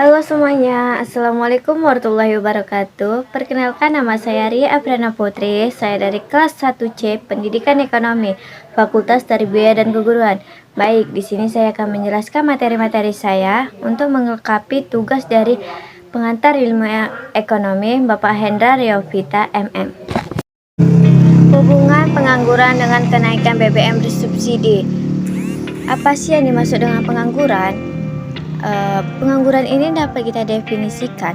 Halo semuanya, Assalamualaikum warahmatullahi wabarakatuh. Perkenalkan, nama saya Ria Apriana Putri. Saya dari kelas 1C Pendidikan Ekonomi, Fakultas Tarbiyah dan Keguruan. Baik, di sini saya akan menjelaskan materi-materi saya untuk melengkapi tugas dari pengantar ilmu ekonomi Bapak Hendra Riovita MM. Hubungan pengangguran dengan kenaikan BBM bersubsidi. Apa sih yang dimaksud dengan pengangguran? Pengangguran ini dapat kita definisikan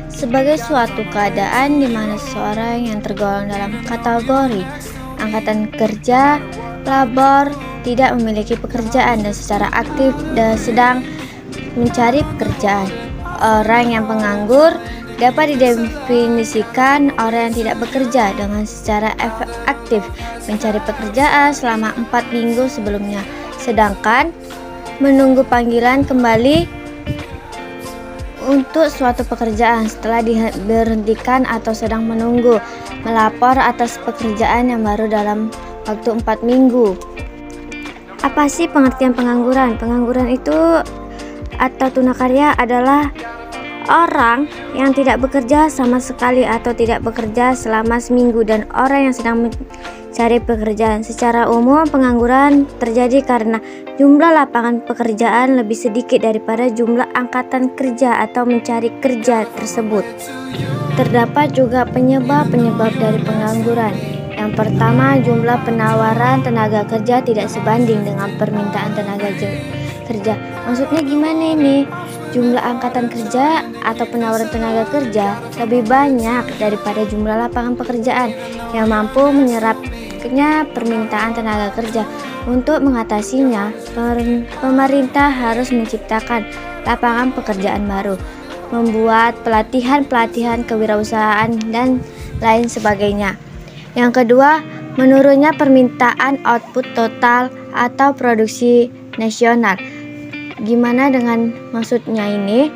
sebagai suatu keadaan di mana seseorang yang tergolong dalam kategori angkatan kerja, labor, tidak memiliki pekerjaan dan secara aktif dan sedang mencari pekerjaan. Orang yang penganggur dapat didefinisikan orang yang tidak bekerja dengan secara aktif mencari pekerjaan selama 4 minggu sebelumnya, sedangkan menunggu panggilan kembali untuk suatu pekerjaan setelah diberhentikan atau sedang menunggu melapor atas pekerjaan yang baru dalam waktu 4 minggu. Apa sih pengertian pengangguran? Pengangguran itu atau tunakarya adalah orang yang tidak bekerja sama sekali atau tidak bekerja selama seminggu dan orang yang sedang mencari pekerjaan. Secara umum, pengangguran terjadi karena jumlah lapangan pekerjaan lebih sedikit daripada jumlah angkatan kerja atau mencari kerja tersebut. Terdapat juga penyebab-penyebab dari pengangguran. Yang pertama, jumlah penawaran tenaga kerja tidak sebanding dengan permintaan tenaga kerja. Maksudnya gimana ini? Jumlah angkatan kerja atau penawaran tenaga kerja lebih banyak daripada jumlah lapangan pekerjaan yang mampu menyerapnya permintaan tenaga kerja. Untuk mengatasinya, pemerintah harus menciptakan lapangan pekerjaan baru, membuat pelatihan kewirausahaan dan lain sebagainya. Yang kedua, menurunnya permintaan output total atau produksi nasional. Gimana dengan maksudnya ini?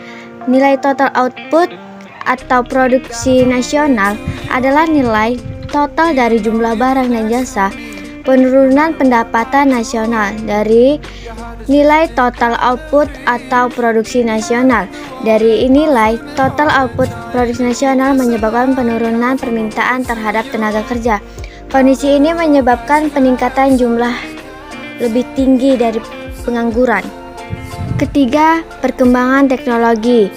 Nilai total output atau produksi nasional adalah nilai total dari jumlah barang dan jasa. Penurunan pendapatan nasional dari nilai total output atau produksi nasional. Dari nilai total output produksi nasional menyebabkan penurunan permintaan terhadap tenaga kerja. Kondisi ini menyebabkan peningkatan jumlah lebih tinggi dari pengangguran. Ketiga, perkembangan teknologi.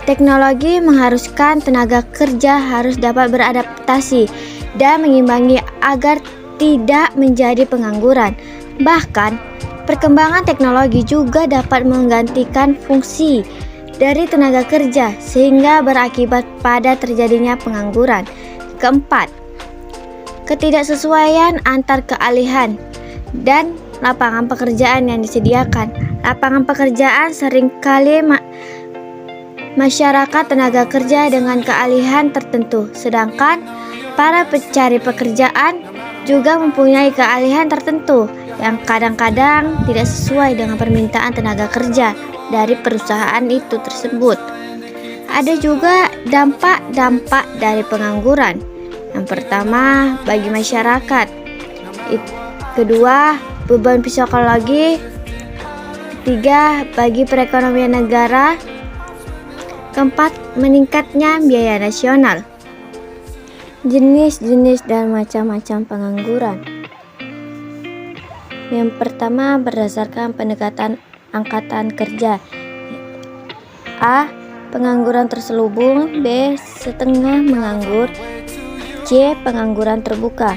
Teknologi mengharuskan tenaga kerja harus dapat beradaptasi dan mengimbangi agar tidak menjadi pengangguran. Bahkan, perkembangan teknologi juga dapat menggantikan fungsi dari tenaga kerja sehingga berakibat pada terjadinya pengangguran. Keempat, ketidaksesuaian antar keahlian dan lapangan pekerjaan yang disediakan. Lapangan pekerjaan seringkali masyarakat tenaga kerja dengan keahlian tertentu, sedangkan para pencari pekerjaan juga mempunyai keahlian tertentu yang kadang-kadang tidak sesuai dengan permintaan tenaga kerja dari perusahaan itu tersebut. Ada juga dampak-dampak dari pengangguran. Yang pertama, bagi masyarakat. Kedua, beban psikologi. Ketiga, bagi perekonomian negara. Keempat, meningkatnya biaya nasional. Jenis-jenis dan macam-macam pengangguran. Yang pertama, berdasarkan pendekatan angkatan kerja. A. Pengangguran terselubung. B. Setengah menganggur. C. Pengangguran terbuka.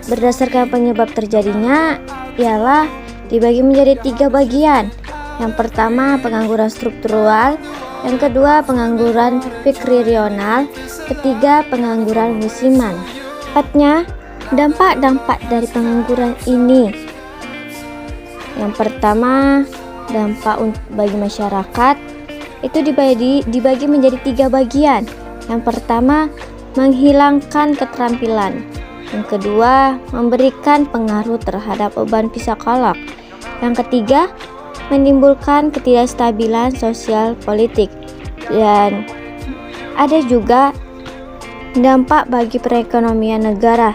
Berdasarkan penyebab terjadinya ialah dibagi menjadi 3 bagian. Yang pertama, pengangguran struktural. Yang kedua, pengangguran fiksional. Ketiga, pengangguran musiman. Empatnya, dampak-dampak dari pengangguran ini. Yang pertama, dampak bagi masyarakat itu dibagi menjadi 3 bagian. Yang pertama, menghilangkan keterampilan. Yang kedua, memberikan pengaruh terhadap beban psikolog. Yang ketiga, menimbulkan ketidakstabilan sosial politik. Dan ada juga dampak bagi perekonomian negara.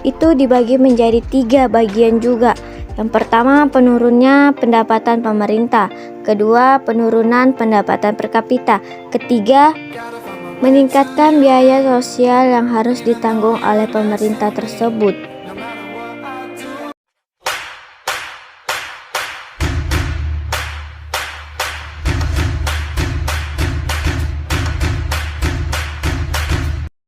Itu dibagi menjadi 3 bagian juga. Yang pertama, penurunnya pendapatan pemerintah. Kedua, penurunan pendapatan per kapita. Ketiga, meningkatkan biaya sosial yang harus ditanggung oleh pemerintah tersebut.